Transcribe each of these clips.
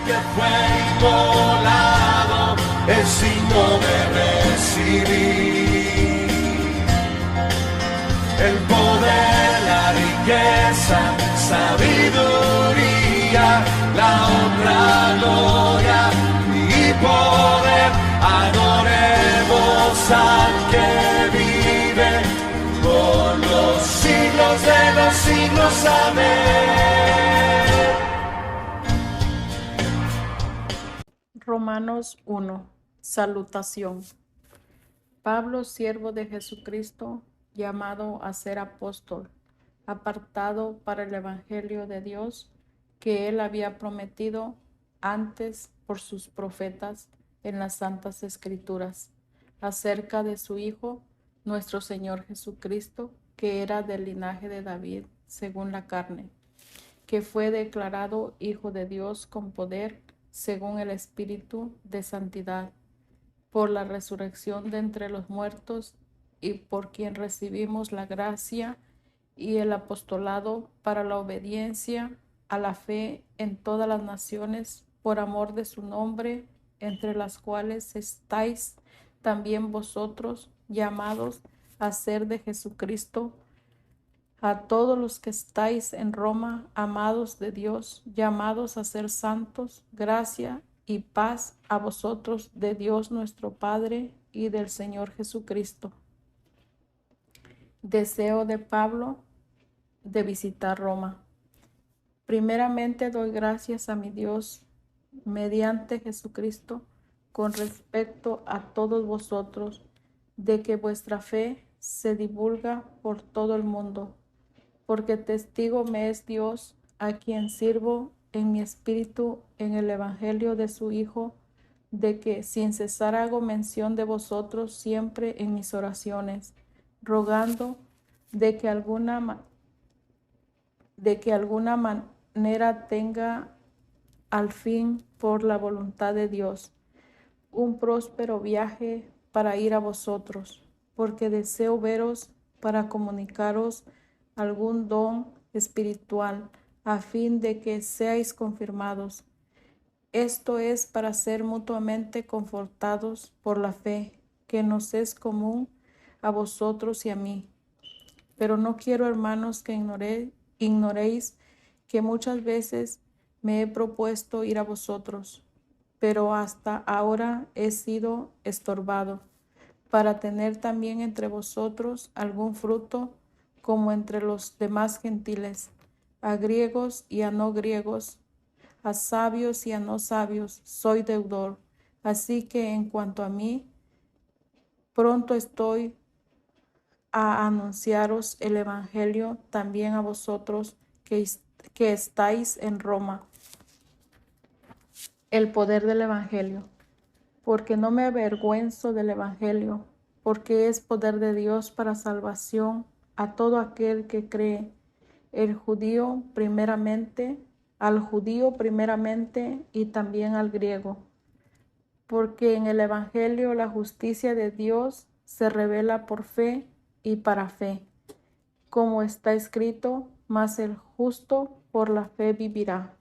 que fue inmolado, el signo de recibir el poder, la riqueza, sabiduría, la honra, gloria y poder. Adoremos al que vive por los siglos de los siglos. Amén. Romanos 1. Salutación. Pablo, siervo de Jesucristo, llamado a ser apóstol, apartado para el evangelio de Dios, que él había prometido antes por sus profetas en las santas escrituras, acerca de su Hijo, nuestro Señor Jesucristo, que era del linaje de David, según la carne, que fue declarado Hijo de Dios con poder, según el Espíritu de santidad, por la resurrección de entre los muertos, y por quien recibimos la gracia y el apostolado para la obediencia a la fe en todas las naciones, por amor de su nombre, entre las cuales estáis también vosotros, llamados a ser de Jesucristo. A todos los que estáis en Roma, amados de Dios, llamados a ser santos, gracia y paz a vosotros de Dios nuestro Padre y del Señor Jesucristo. Deseo de Pablo de visitar Roma. Primeramente doy gracias a mi Dios mediante Jesucristo con respecto a todos vosotros, de que vuestra fe se divulga por todo el mundo, porque testigo me es Dios, a quien sirvo en mi espíritu en el evangelio de su Hijo, de que sin cesar hago mención de vosotros siempre en mis oraciones, rogando de que alguna manera tenga al fin, por la voluntad de Dios, un próspero viaje para ir a vosotros, porque deseo veros para comunicaros algún don espiritual, a fin de que seáis confirmados. Esto es para ser mutuamente confortados por la fe, que nos es común a vosotros y a mí. Pero no quiero, hermanos, que ignoréis que muchas veces me he propuesto ir a vosotros, pero hasta ahora he sido estorbado, para tener también entre vosotros algún fruto, como entre los demás gentiles, a griegos y a no griegos, a sabios y a no sabios, soy deudor. Así que en cuanto a mí, pronto estoy a anunciaros el evangelio también a vosotros que estáis en Roma. El poder del evangelio. Porque no me avergüenzo del evangelio, porque es poder de Dios para salvación a todo aquel que cree, al judío primeramente y también al griego. Porque en el evangelio la justicia de Dios se revela por fe y para fe, como está escrito: mas el justo por la fe vivirá.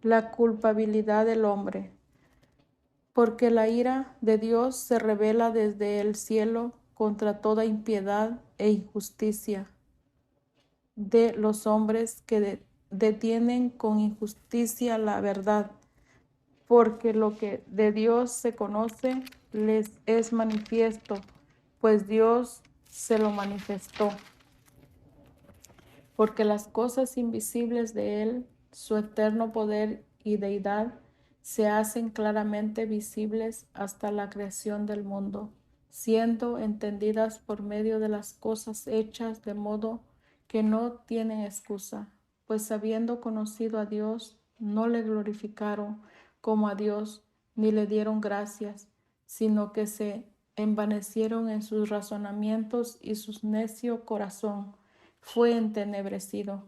La culpabilidad del hombre. Porque la ira de Dios se revela desde el cielo contra toda impiedad e injusticia de los hombres que detienen con injusticia la verdad, porque lo que de Dios se conoce les es manifiesto, pues Dios se lo manifestó. Porque las cosas invisibles de Él, su eterno poder y deidad, se hacen claramente visibles hasta la creación del mundo, siendo entendidas por medio de las cosas hechas, de modo que no tienen excusa, pues habiendo conocido a Dios, no le glorificaron como a Dios, ni le dieron gracias, sino que se envanecieron en sus razonamientos y su necio corazón fue entenebrecido.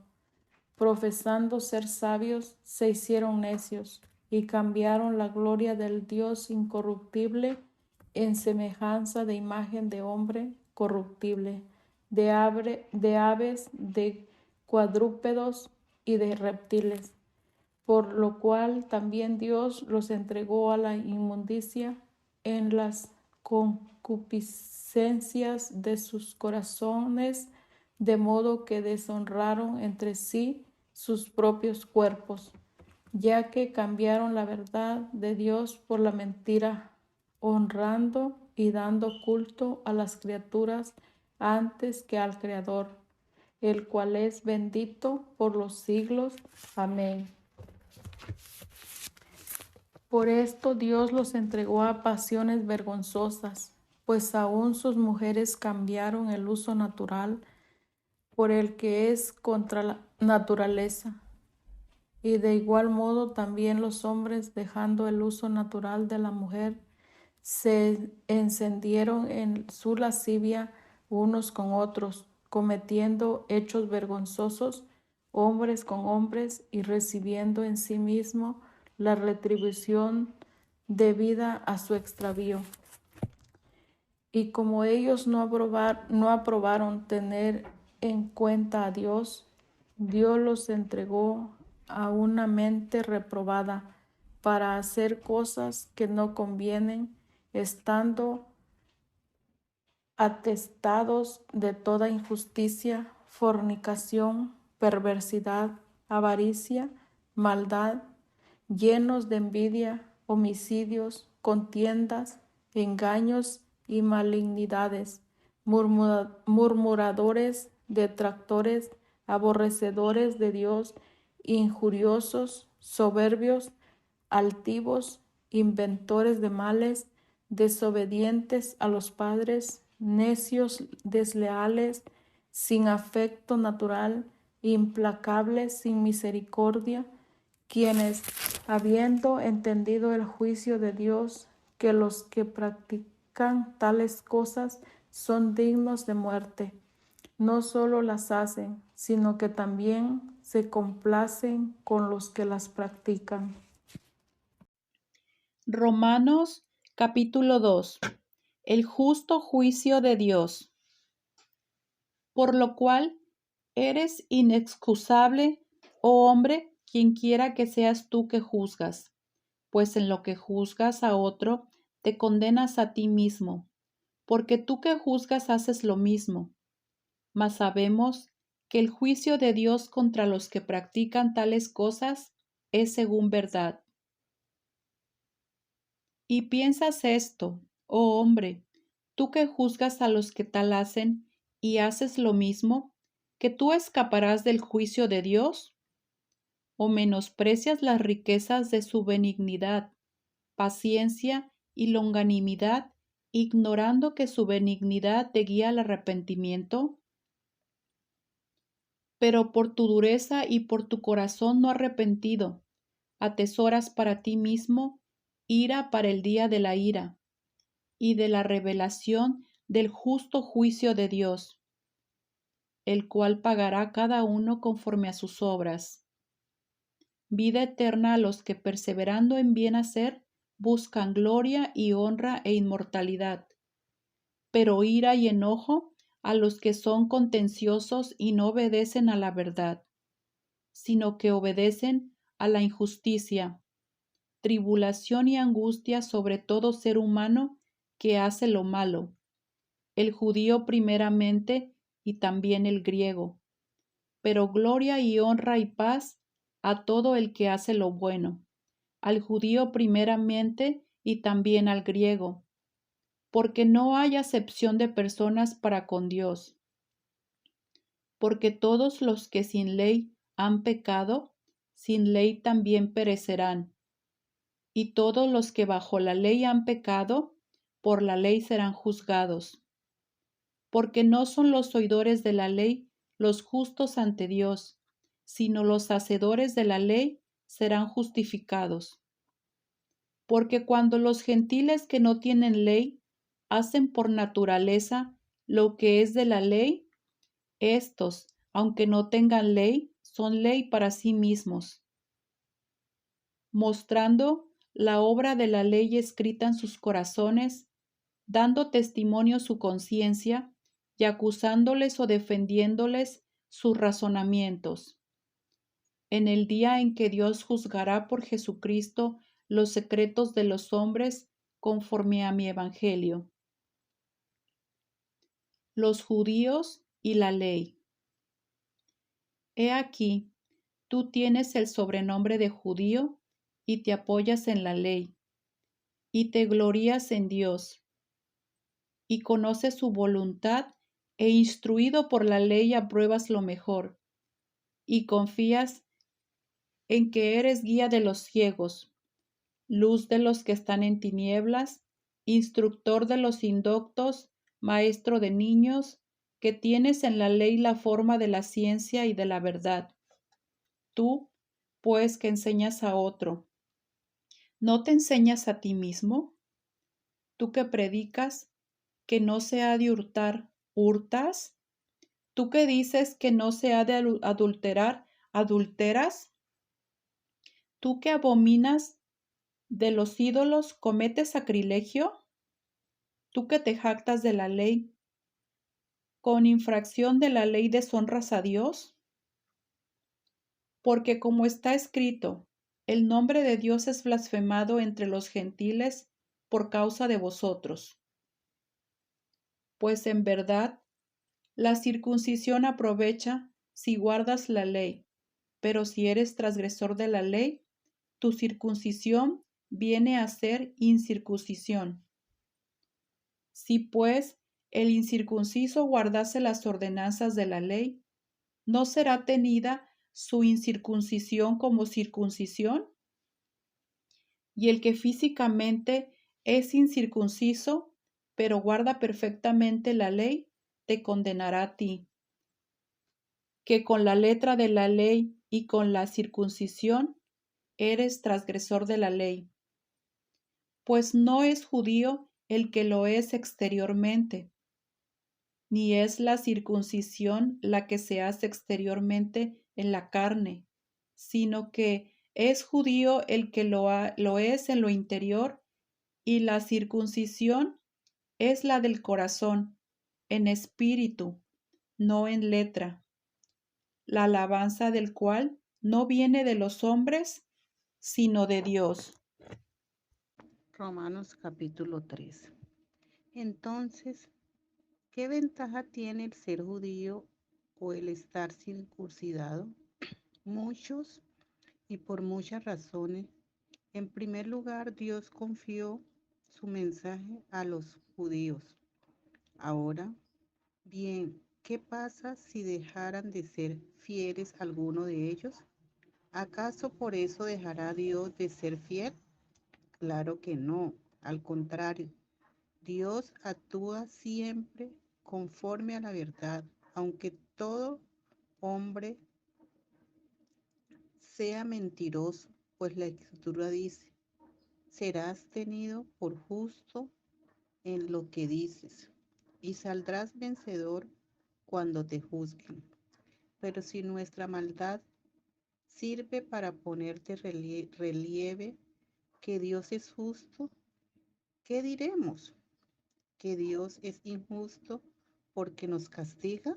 Profesando ser sabios, se hicieron necios y cambiaron la gloria del Dios incorruptible en semejanza de imagen de hombre corruptible, de aves, de cuadrúpedos y de reptiles. por lo cual también Dios los entregó a la inmundicia en las concupiscencias de sus corazones, de modo que deshonraron entre sí sus propios cuerpos, ya que cambiaron la verdad de Dios por la mentira, honrando y dando culto a las criaturas antes que al Creador, el cual es bendito por los siglos. Amén. Por esto Dios los entregó a pasiones vergonzosas, pues aún sus mujeres cambiaron el uso natural por el que es contra la naturaleza. Y de igual modo también los hombres, dejando el uso natural de la mujer, se encendieron en su lascivia unos con otros, cometiendo hechos vergonzosos, hombres con hombres, y recibiendo en sí mismo la retribución debida a su extravío. Y como ellos no aprobaron tener en cuenta a Dios, Dios los entregó a una mente reprobada para hacer cosas que no convienen, estando atestados de toda injusticia, fornicación, perversidad, avaricia, maldad, llenos de envidia, homicidios, contiendas, engaños y malignidades, murmuradores, detractores, aborrecedores de Dios, injuriosos, soberbios, altivos, inventores de males, desobedientes a los padres, necios, desleales, sin afecto natural, implacables, sin misericordia, quienes, habiendo entendido el juicio de Dios, que los que practican tales cosas son dignos de muerte, no solo las hacen, sino que también se complacen con los que las practican. Romanos capítulo 2. El justo juicio de Dios. Por lo cual eres inexcusable, oh hombre, quien quiera que seas tú que juzgas, pues en lo que juzgas a otro, te condenas a ti mismo, porque tú que juzgas haces lo mismo. Mas sabemos que el juicio de Dios contra los que practican tales cosas es según verdad. Y piensas esto, oh hombre, tú que juzgas a los que tal hacen y haces lo mismo, ¿que tú escaparás del juicio de Dios? ¿O menosprecias las riquezas de su benignidad, paciencia y longanimidad, ignorando que su benignidad te guía al arrepentimiento? Pero por tu dureza y por tu corazón no arrepentido, atesoras para ti mismo ira para el día de la ira y de la revelación del justo juicio de Dios, el cual pagará cada uno conforme a sus obras. Vida eterna a los que perseverando en bien hacer buscan gloria y honra e inmortalidad, pero ira y enojo a los que son contenciosos y no obedecen a la verdad, sino que obedecen a la injusticia, tribulación y angustia sobre todo ser humano que hace lo malo, el judío primeramente y también el griego, pero gloria y honra y paz a todo el que hace lo bueno, al judío primeramente y también al griego, porque no hay acepción de personas para con Dios, porque todos los que sin ley han pecado, sin ley también perecerán, y todos los que bajo la ley han pecado, por la ley serán juzgados. Porque no son los oidores de la ley los justos ante Dios, sino los hacedores de la ley serán justificados. Porque cuando los gentiles que no tienen ley hacen por naturaleza lo que es de la ley, éstos, aunque no tengan ley, son ley para sí mismos, mostrando la obra de la ley escrita en sus corazones, dando testimonio su conciencia y acusándoles o defendiéndoles sus razonamientos. en el día en que Dios juzgará por Jesucristo los secretos de los hombres conforme a mi evangelio. Los judíos y la ley. He aquí, tú tienes el sobrenombre de judío y te apoyas en la ley, y te glorías en Dios, y conoces su voluntad, e instruido por la ley apruebas lo mejor, y confías en que eres guía de los ciegos, luz de los que están en tinieblas, instructor de los indoctos, maestro de niños, que tienes en la ley la forma de la ciencia y de la verdad. Tú, pues, que enseñas a otro, ¿no te enseñas a ti mismo? Tú que predicas que no se ha de hurtar, ¿hurtas? Tú que dices que no se ha de adulterar, ¿adulteras? Tú que abominas de los ídolos, ¿cometes sacrilegio? Tú que te jactas de la ley, ¿con infracción de la ley deshonras a Dios? Porque como está escrito, el nombre de Dios es blasfemado entre los gentiles por causa de vosotros. Pues en verdad, la circuncisión aprovecha si guardas la ley, pero si eres transgresor de la ley, tu circuncisión viene a ser incircuncisión. Si pues el incircunciso guardase las ordenanzas de la ley, ¿no será tenida su incircuncisión como circuncisión? Y el que físicamente es incircunciso, pero guarda perfectamente la ley, te condenará a ti, que con la letra de la ley y con la circuncisión eres transgresor de la ley. Pues no es judío el que lo es exteriormente, ni es la circuncisión la que se hace exteriormente en la carne, sino que es judío el que lo es en lo interior, y la circuncisión es la del corazón, en espíritu, no en letra, la alabanza del cual no viene de los hombres, sino de Dios. Romanos capítulo 3. Entonces, ¿qué ventaja tiene el ser judío o el estar circuncidado? Muchos y por muchas razones. En primer lugar, Dios confió su mensaje a los judíos. Ahora, bien, ¿qué pasa si dejaran de ser fieles a alguno de ellos? ¿Acaso por eso dejará Dios de ser fiel? Claro que no, al contrario. Dios actúa siempre conforme a la verdad, aunque todo hombre sea mentiroso, pues la Escritura dice, serás tenido por justo en lo que dices, y saldrás vencedor cuando te juzguen. Pero si nuestra maldad sirve para ponerte relieve que Dios es justo, ¿qué diremos? ¿Que Dios es injusto porque nos castiga?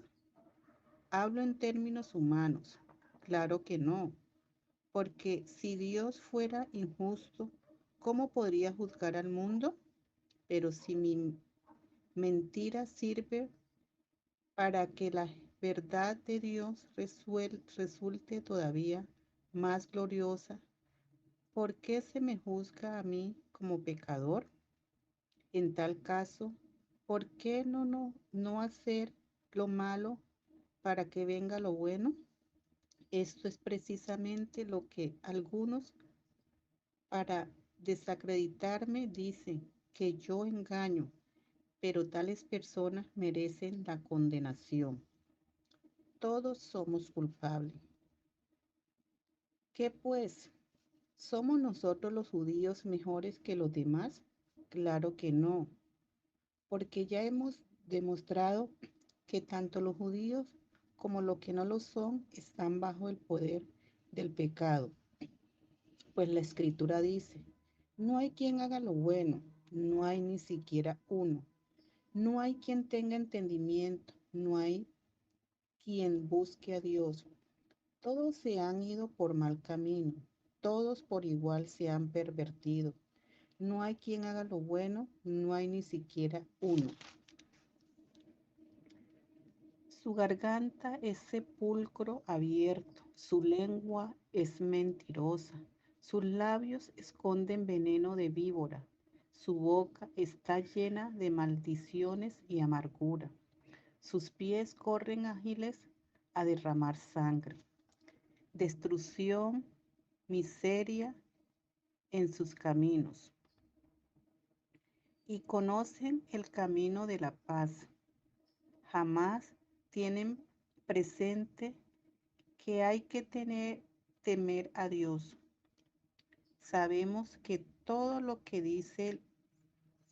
Hablo en términos humanos. Claro que no, porque si Dios fuera injusto, ¿cómo podría juzgar al mundo? Pero si mi mentira sirve para que la verdad de Dios resulte todavía más gloriosa, ¿por qué se me juzga a mí como pecador? En tal caso, ¿por qué no hacer lo malo para que venga lo bueno? Esto es precisamente lo que algunos, para desacreditarme, dicen que yo engaño, pero tales personas merecen la condenación. Todos somos culpables. ¿Qué pues? ¿Somos nosotros los judíos mejores que los demás? Claro que no, porque ya hemos demostrado que tanto los judíos como los que no lo son están bajo el poder del pecado. Pues la Escritura dice, no hay quien haga lo bueno, no hay ni siquiera uno, no hay quien tenga entendimiento, no hay quien busque a Dios. Todos se han ido por mal camino, todos por igual se han pervertido. No hay quien haga lo bueno, no hay ni siquiera uno. Su garganta es sepulcro abierto, su lengua es mentirosa, sus labios esconden veneno de víbora, su boca está llena de maldiciones y amargura, sus pies corren ágiles a derramar sangre, destrucción, miseria en sus caminos, y conocen el camino de la paz. Jamás tienen presente que hay que temer a Dios. Sabemos que todo lo que dice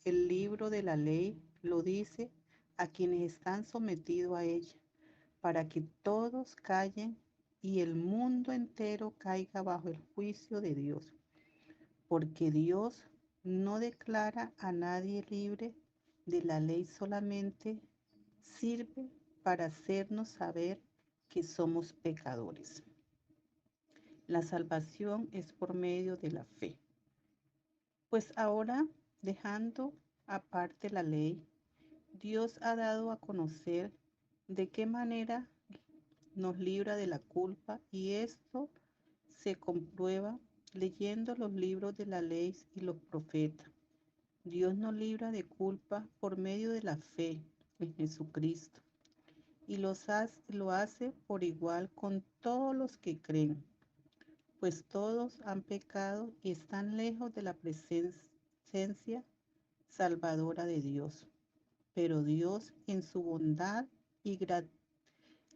el libro de la ley lo dice a quienes están sometidos a ella, para que todos callen y el mundo entero caiga bajo el juicio de Dios. Porque Dios no declara a nadie libre de la ley, solamente sirve para hacernos saber que somos pecadores. La salvación es por medio de la fe. Pues ahora, dejando aparte la ley, Dios ha dado a conocer de qué manera nos libra de la culpa, y esto se comprueba leyendo los libros de la ley y los profetas. Dios nos libra de culpa por medio de la fe en Jesucristo, y lo hace por igual con todos los que creen, pues todos han pecado y están lejos de la presencia salvadora de Dios. Pero Dios, en su bondad y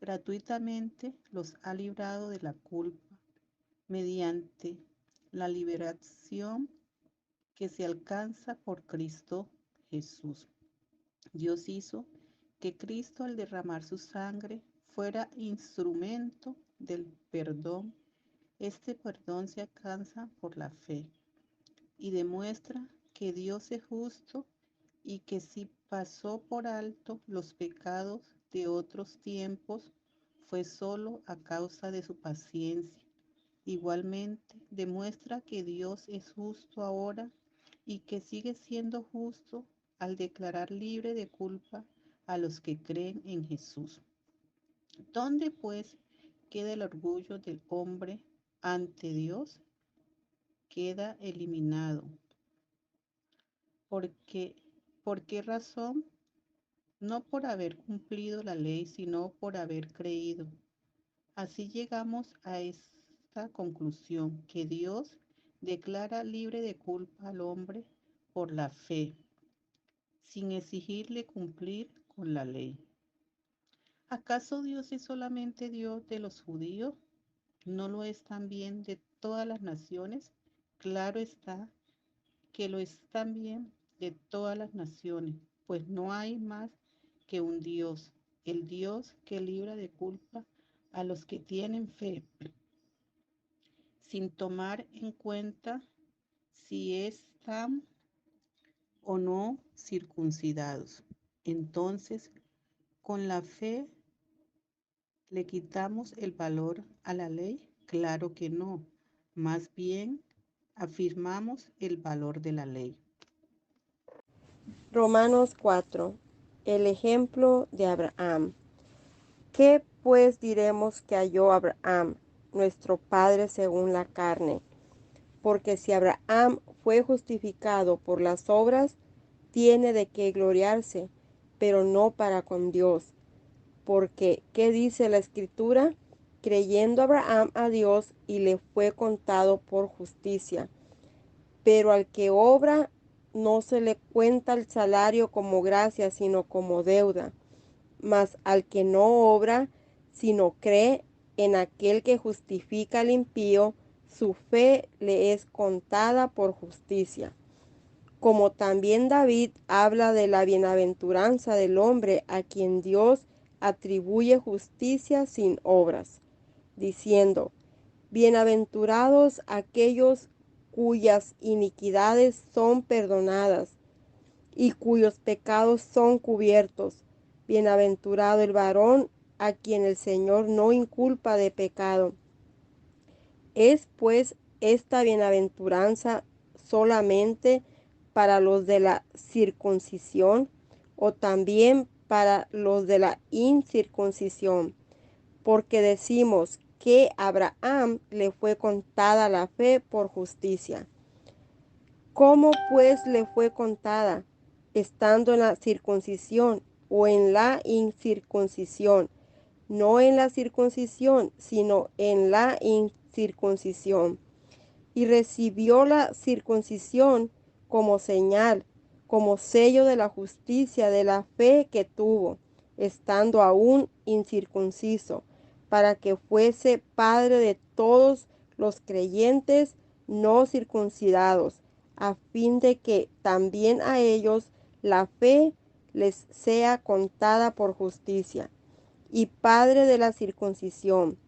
gratuitamente, los ha librado de la culpa mediante la liberación que se alcanza por Cristo Jesús. Dios hizo que Cristo, al derramar su sangre, fuera instrumento del perdón. Este perdón se alcanza por la fe y demuestra que Dios es justo y que si pasó por alto los pecados de otros tiempos, fue solo a causa de su paciencia. Igualmente, demuestra que Dios es justo ahora y que sigue siendo justo al declarar libre de culpa a los que creen en Jesús. ¿Dónde pues queda el orgullo del hombre ante Dios? Queda eliminado. ¿Por qué razón? No por haber cumplido la ley, sino por haber creído. Así llegamos a esta conclusión, que Dios declara libre de culpa al hombre por la fe, sin exigirle cumplir con la ley. ¿Acaso Dios es solamente Dios de los judíos? ¿No lo es también de todas las naciones? Claro está que lo es también de todas las naciones, pues no hay más que un Dios, el Dios que libra de culpa a los que tienen fe, sin tomar en cuenta si están o no circuncidados. Entonces, con la fe, ¿le quitamos el valor a la ley? Claro que no. Más bien, afirmamos el valor de la ley. Romanos 4. El ejemplo de Abraham. ¿Qué pues diremos que halló Abraham, nuestro padre según la carne? Porque si Abraham fue justificado por las obras, tiene de qué gloriarse, pero no para con Dios. Porque, ¿qué dice la Escritura? Creyendo Abraham a Dios, y le fue contado por justicia. Pero al que obra, no se le cuenta el salario como gracia, sino como deuda. Mas al que no obra, sino cree en aquel que justifica al impío, su fe le es contada por justicia. Como también David habla de la bienaventuranza del hombre a quien Dios atribuye justicia sin obras, diciendo: bienaventurados aquellos cuyas iniquidades son perdonadas y cuyos pecados son cubiertos. Bienaventurado el varón a quien el Señor no inculpa de pecado. ¿Es pues esta bienaventuranza solamente para los de la circuncisión o también para los de la incircuncisión? Porque decimos que a Abraham le fue contada la fe por justicia. ¿Cómo pues le fue contada? ¿Estando en la circuncisión o en la incircuncisión? No en la circuncisión, sino en la incircuncisión. Y recibió la circuncisión como señal, como sello de la justicia de la fe que tuvo, estando aún incircunciso, para que fuese padre de todos los creyentes no circuncidados, a fin de que también a ellos la fe les sea contada por justicia, y padre de la circuncisión,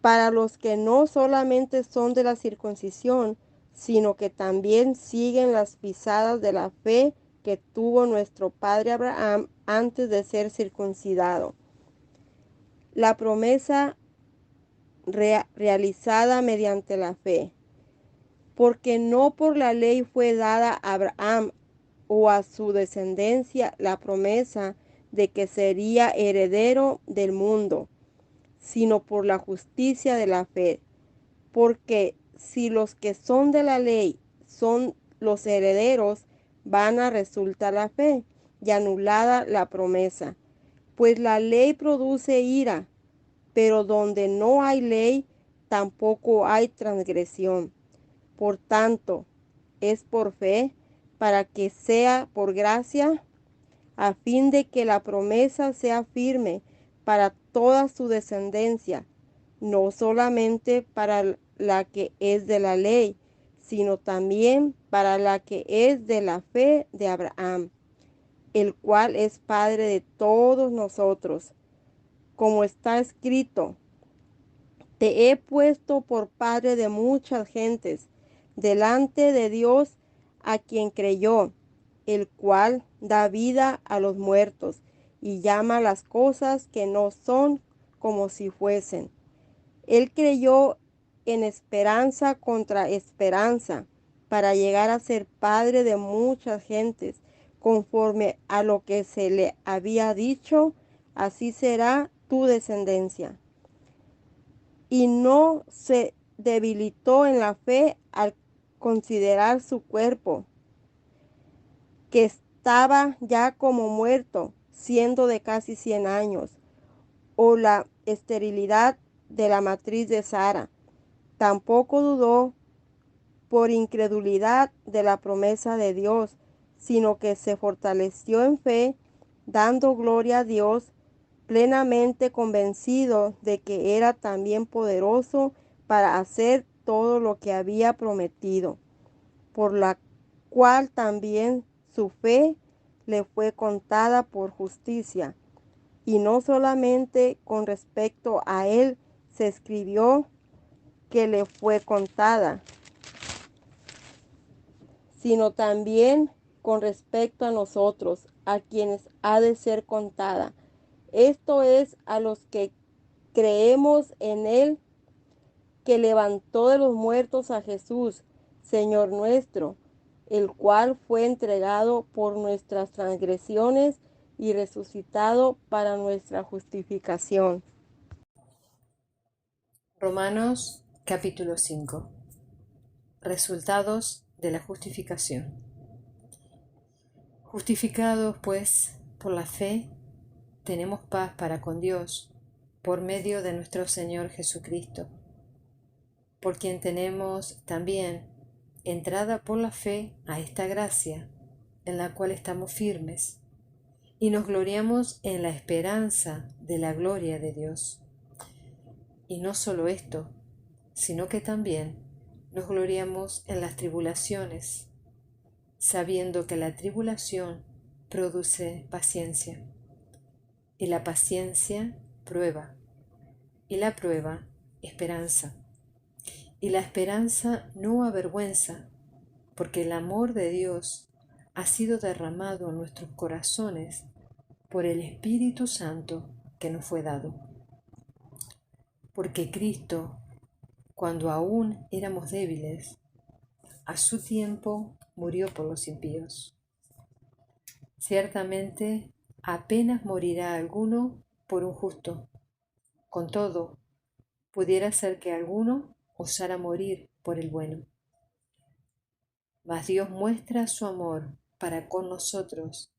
para los que no solamente son de la circuncisión, sino que también siguen las pisadas de la fe que tuvo nuestro padre Abraham antes de ser circuncidado. La promesa realizada mediante la fe, porque no por la ley fue dada a Abraham o a su descendencia la promesa de que sería heredero del mundo, sino por la justicia de la fe. Porque si los que son de la ley son los herederos, van a resultar la fe y anulada la promesa. Pues la ley produce ira, pero donde no hay ley, tampoco hay transgresión. Por tanto, es por fe, para que sea por gracia, a fin de que la promesa sea firme para toda su descendencia, no solamente para la que es de la ley, sino también para la que es de la fe de Abraham, el cual es Padre de todos nosotros. Como está escrito, te he puesto por padre de muchas gentes, delante de Dios a quien creyó, el cual da vida a los muertos y llama las cosas que no son como si fuesen. Él creyó en esperanza contra esperanza, para llegar a ser padre de muchas gentes, conforme a lo que se le había dicho, así será tu descendencia. Y no se debilitó en la fe al considerar su cuerpo, que estaba ya como muerto, siendo de casi 100 años, o la esterilidad de la matriz de Sara. Tampoco dudó por incredulidad de la promesa de Dios, sino que se fortaleció en fe, dando gloria a Dios, plenamente convencido de que era también poderoso para hacer todo lo que había prometido, por la cual también su fe le fue contada por justicia. Y no solamente con respecto a él se escribió que le fue contada, sino también con respecto a nosotros, a quienes ha de ser contada. Esto es a los que creemos en él, que levantó de los muertos a Jesús, Señor nuestro, el cual fue entregado por nuestras transgresiones y resucitado para nuestra justificación. Romanos capítulo 5. Resultados de la justificación. Justificados, pues, por la fe, tenemos paz para con Dios, por medio de nuestro Señor Jesucristo, por quien tenemos también entrada por la fe a esta gracia, en la cual estamos firmes, y nos gloriamos en la esperanza de la gloria de Dios. Y no solo esto, sino que también nos gloriamos en las tribulaciones, sabiendo que la tribulación produce paciencia, y la paciencia prueba, y la prueba esperanza, y la esperanza no avergüenza, porque el amor de Dios ha sido derramado en nuestros corazones por el Espíritu Santo que nos fue dado. Porque Cristo, cuando aún éramos débiles, a su tiempo murió por los impíos. Ciertamente, apenas morirá alguno por un justo. Con todo, pudiera ser que alguno osara morir por el bueno. Mas Dios muestra su amor para con nosotros,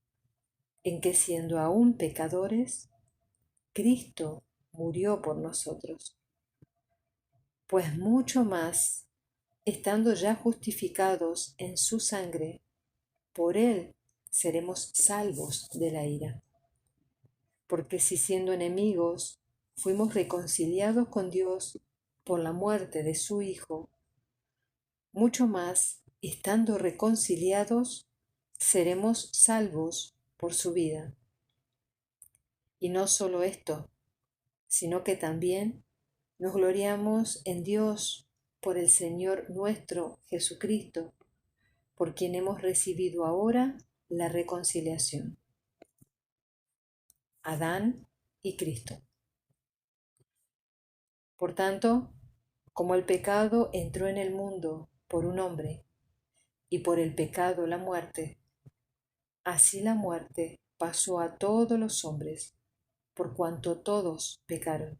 en que siendo aún pecadores, Cristo murió por nosotros. Pues mucho más, estando ya justificados en su sangre, por él seremos salvos de la ira. Porque si siendo enemigos fuimos reconciliados con Dios por la muerte de su Hijo, mucho más, estando reconciliados, seremos salvos por su vida. Y no solo esto, sino que también nos gloriamos en Dios por el Señor nuestro Jesucristo, por quien hemos recibido ahora la reconciliación. Adán y Cristo. Por tanto, como el pecado entró en el mundo por un hombre, y por el pecado la muerte, así la muerte pasó a todos los hombres, por cuanto todos pecaron.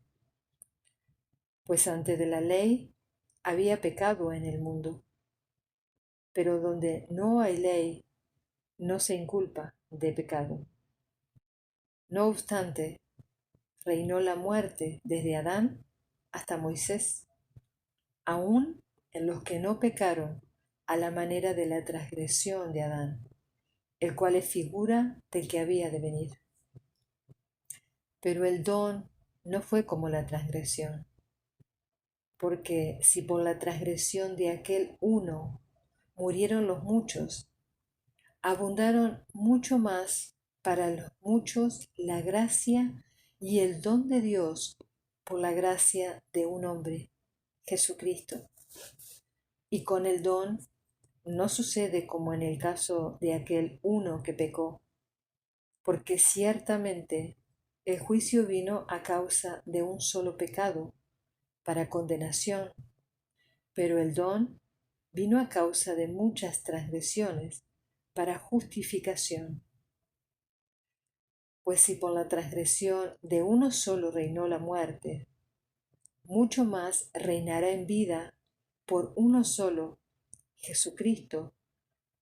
Pues antes de la ley había pecado en el mundo, pero donde no hay ley, no se inculpa de pecado. No obstante, reinó la muerte desde Adán hasta Moisés, aun en los que no pecaron a la manera de la transgresión de Adán, el cual es figura del que había de venir. Pero el don no fue como la transgresión, porque si por la transgresión de aquel uno murieron los muchos, abundaron mucho más para los muchos la gracia y el don de Dios por la gracia de un hombre, Jesucristo. Y con el don no sucede como en el caso de aquel uno que pecó, porque ciertamente el juicio vino a causa de un solo pecado, para condenación, pero el don vino a causa de muchas transgresiones, para justificación. Pues si por la transgresión de uno solo reinó la muerte, mucho más reinará en vida por uno solo, Jesucristo,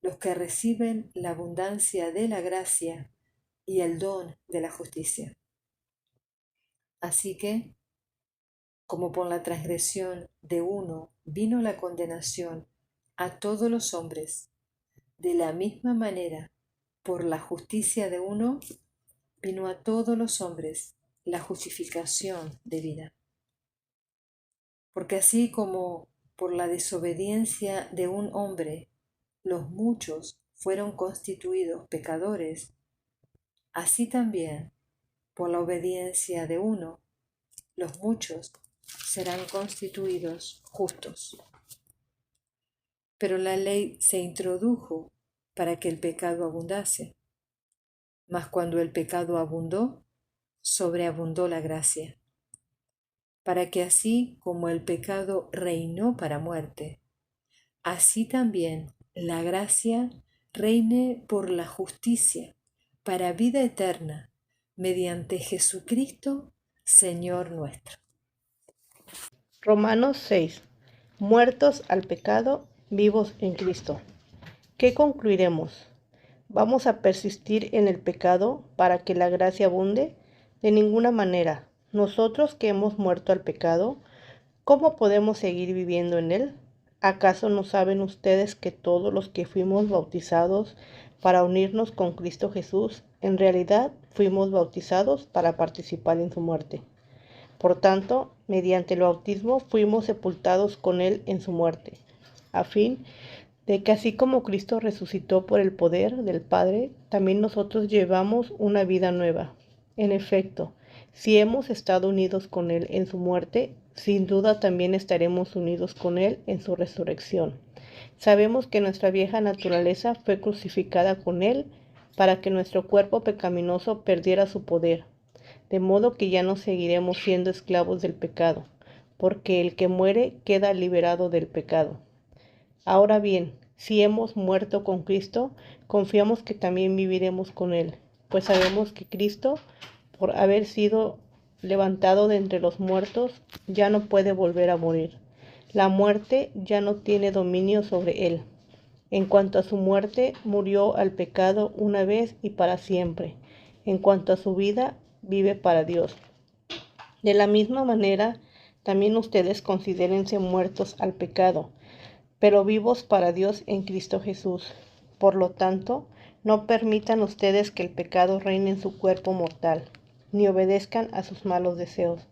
los que reciben la abundancia de la gracia y el don de la justicia. Así que, como por la transgresión de uno vino la condenación a todos los hombres, de la misma manera, por la justicia de uno, vino a todos los hombres la justificación de vida. Porque así como por la desobediencia de un hombre los muchos fueron constituidos pecadores, así también por la obediencia de uno los muchos serán constituidos justos. Pero la ley se introdujo para que el pecado abundase. Mas cuando el pecado abundó, sobreabundó la gracia, para que así como el pecado reinó para muerte, así también la gracia reine por la justicia, para vida eterna, mediante Jesucristo, Señor nuestro. Romanos 6. Muertos al pecado, vivos en Cristo. ¿Qué concluiremos? ¿Vamos a persistir en el pecado para que la gracia abunde? De ninguna manera. Nosotros que hemos muerto al pecado, ¿cómo podemos seguir viviendo en él? ¿Acaso no saben ustedes que todos los que fuimos bautizados para unirnos con Cristo Jesús, en realidad fuimos bautizados para participar en su muerte? Por tanto, mediante el bautismo fuimos sepultados con él en su muerte, a fin de que así como Cristo resucitó por el poder del Padre, también nosotros llevamos una vida nueva. En efecto, si hemos estado unidos con él en su muerte, sin duda también estaremos unidos con él en su resurrección. Sabemos que nuestra vieja naturaleza fue crucificada con él para que nuestro cuerpo pecaminoso perdiera su poder, de modo que ya no seguiremos siendo esclavos del pecado, porque el que muere queda liberado del pecado. Ahora bien, si hemos muerto con Cristo, confiamos que también viviremos con Él, pues sabemos que Cristo, por haber sido levantado de entre los muertos, ya no puede volver a morir. La muerte ya no tiene dominio sobre Él. En cuanto a su muerte, murió al pecado una vez y para siempre. En cuanto a su vida, vive para Dios. De la misma manera, también ustedes considérense muertos al pecado, pero vivos para Dios en Cristo Jesús. Por lo tanto, no permitan ustedes que el pecado reine en su cuerpo mortal, ni obedezcan a sus malos deseos.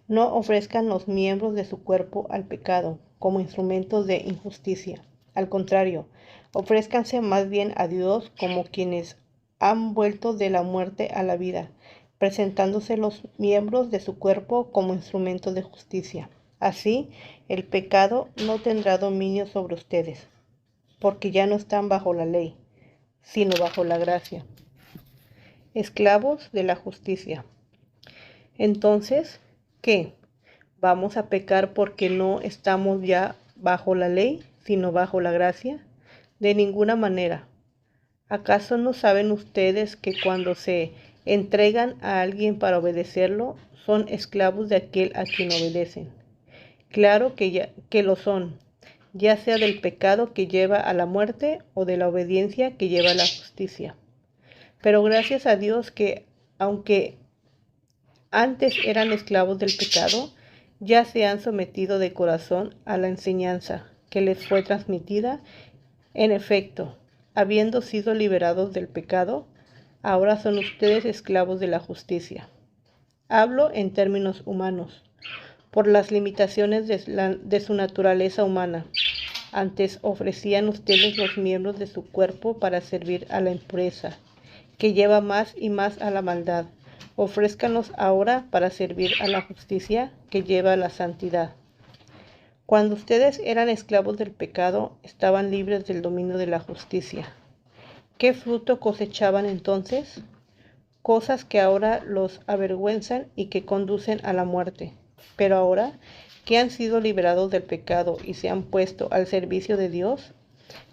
No ofrezcan los miembros de su cuerpo al pecado como instrumentos de injusticia. Al contrario, ofrézcanse más bien a Dios como quienes han vuelto de la muerte a la vida, presentándose los miembros de su cuerpo como instrumentos de justicia. Así, el pecado no tendrá dominio sobre ustedes, porque ya no están bajo la ley, sino bajo la gracia. Esclavos de la justicia. Entonces, ¿qué? ¿Vamos a pecar porque no estamos ya bajo la ley, sino bajo la gracia? De ninguna manera. ¿Acaso no saben ustedes que cuando se entregan a alguien para obedecerlo, son esclavos de aquel a quien obedecen? Claro que lo son, ya sea del pecado que lleva a la muerte o de la obediencia que lleva a la justicia. Pero gracias a Dios que, aunque antes eran esclavos del pecado, ya se han sometido de corazón a la enseñanza que les fue transmitida. En efecto, habiendo sido liberados del pecado, ahora son ustedes esclavos de la justicia. Hablo en términos humanos, por las limitaciones de su naturaleza humana. Antes ofrecían ustedes los miembros de su cuerpo para servir a la impureza, que lleva más y más a la maldad. Ofrézcanlos ahora para servir a la justicia, que lleva a la santidad. Cuando ustedes eran esclavos del pecado, estaban libres del dominio de la justicia. ¿Qué fruto cosechaban entonces? Cosas que ahora los avergüenzan y que conducen a la muerte. Pero ahora, que han sido liberados del pecado y se han puesto al servicio de Dios,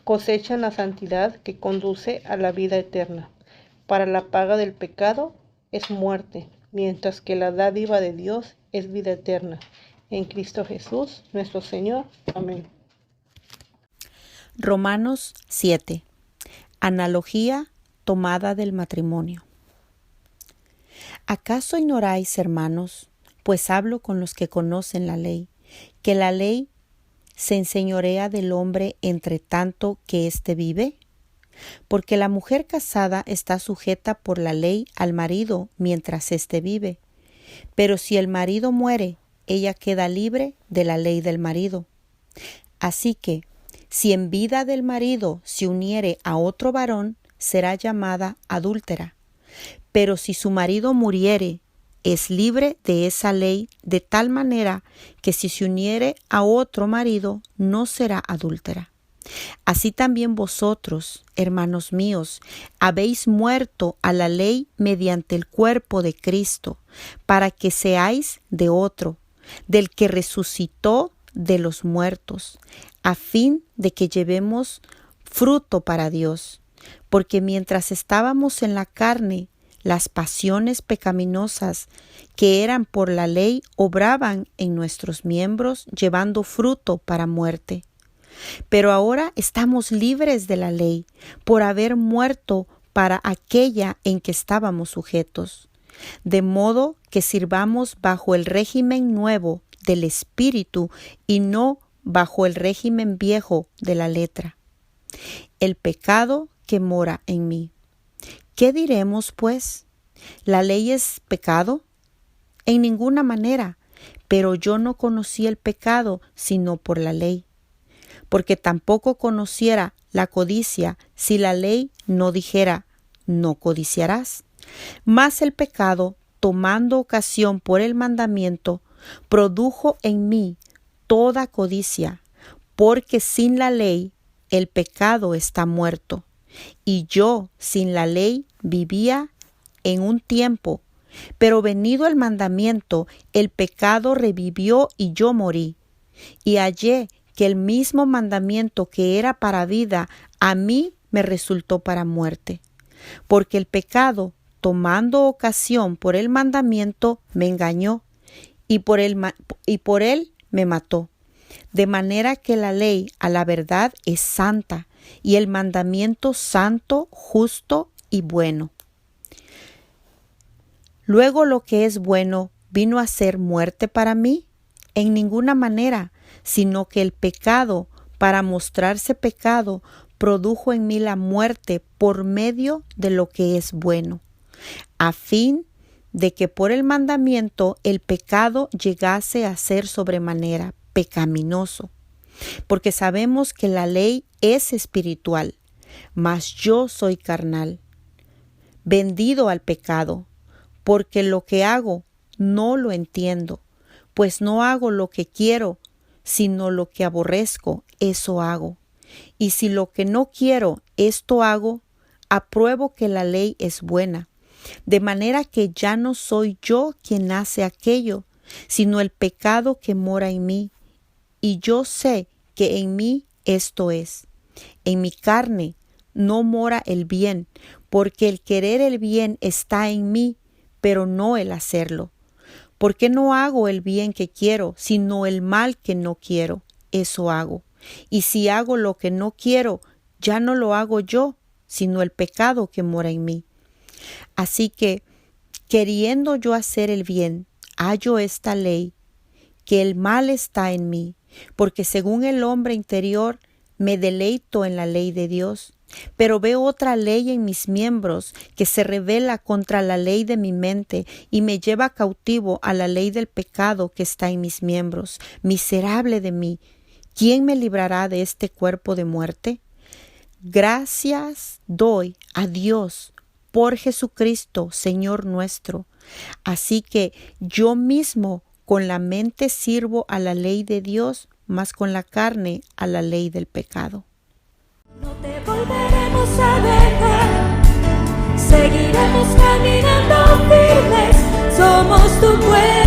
cosechan la santidad que conduce a la vida eterna. Para la paga del pecado es muerte, mientras que la dádiva de Dios es vida eterna. En Cristo Jesús, nuestro Señor. Amén. Romanos 7. Analogía tomada del matrimonio. ¿Acaso ignoráis, hermanos, pues hablo con los que conocen la ley, que la ley se enseñorea del hombre entre tanto que éste vive? Porque la mujer casada está sujeta por la ley al marido mientras éste vive. Pero si el marido muere, ella queda libre de la ley del marido. Así que, si en vida del marido se uniere a otro varón, será llamada adúltera. Pero si su marido muriere, es libre de esa ley, de tal manera que si se uniere a otro marido, no será adúltera. Así también vosotros, hermanos míos, habéis muerto a la ley mediante el cuerpo de Cristo, para que seáis de otro, del que resucitó de los muertos, a fin de que llevemos fruto para Dios. Porque mientras estábamos en la carne, las pasiones pecaminosas que eran por la ley obraban en nuestros miembros, llevando fruto para muerte. Pero ahora estamos libres de la ley, por haber muerto para aquella en que estábamos sujetos, de modo que sirvamos bajo el régimen nuevo del Espíritu y no bajo el régimen viejo de la letra. El pecado que mora en mí. ¿Qué diremos, pues? ¿La ley es pecado? En ninguna manera, pero yo no conocí el pecado sino por la ley, porque tampoco conociera la codicia si la ley no dijera, no codiciarás. Mas el pecado, tomando ocasión por el mandamiento, produjo en mí toda codicia, porque sin la ley el pecado está muerto. Y yo sin la ley vivía en un tiempo Pero venido el mandamiento, el pecado revivió y yo morí. Y hallé que el mismo mandamiento que era para vida, a mí me resultó para muerte. Porque el pecado, tomando ocasión por el mandamiento, me engañó, y por él me mató. De manera que la ley a la verdad es santa, y el mandamiento santo, justo y bueno. Luego lo que es bueno vino a ser muerte para mí, en ninguna manera, sino que el pecado, para mostrarse pecado, produjo en mí la muerte por medio de lo que es bueno, a fin de que por el mandamiento el pecado llegase a ser sobremanera pecaminoso. Porque sabemos que la ley es espiritual, mas yo soy carnal, vendido al pecado, porque lo que hago no lo entiendo, pues no hago lo que quiero, sino lo que aborrezco, eso hago. Y si lo que no quiero, esto hago, apruebo que la ley es buena. De manera que ya no soy yo quien hace aquello, sino el pecado que mora en mí. Y yo sé que en mí esto es. En mi carne no mora el bien, porque el querer el bien está en mí, pero no el hacerlo. Porque no hago el bien que quiero, sino el mal que no quiero, eso hago. Y si hago lo que no quiero, ya no lo hago yo, sino el pecado que mora en mí. Así que, queriendo yo hacer el bien, hallo esta ley, que el mal está en mí, porque según el hombre interior me deleito en la ley de Dios. Pero veo otra ley en mis miembros que se rebela contra la ley de mi mente y me lleva cautivo a la ley del pecado que está en mis miembros. Miserable de mí, ¿quién me librará de este cuerpo de muerte? Gracias doy a Dios por Jesucristo, Señor nuestro. Así que yo mismo con la mente sirvo a la ley de Dios, mas con la carne a la ley del pecado. No te volveremos a dejar, seguiremos caminando firmes, somos tu pueblo.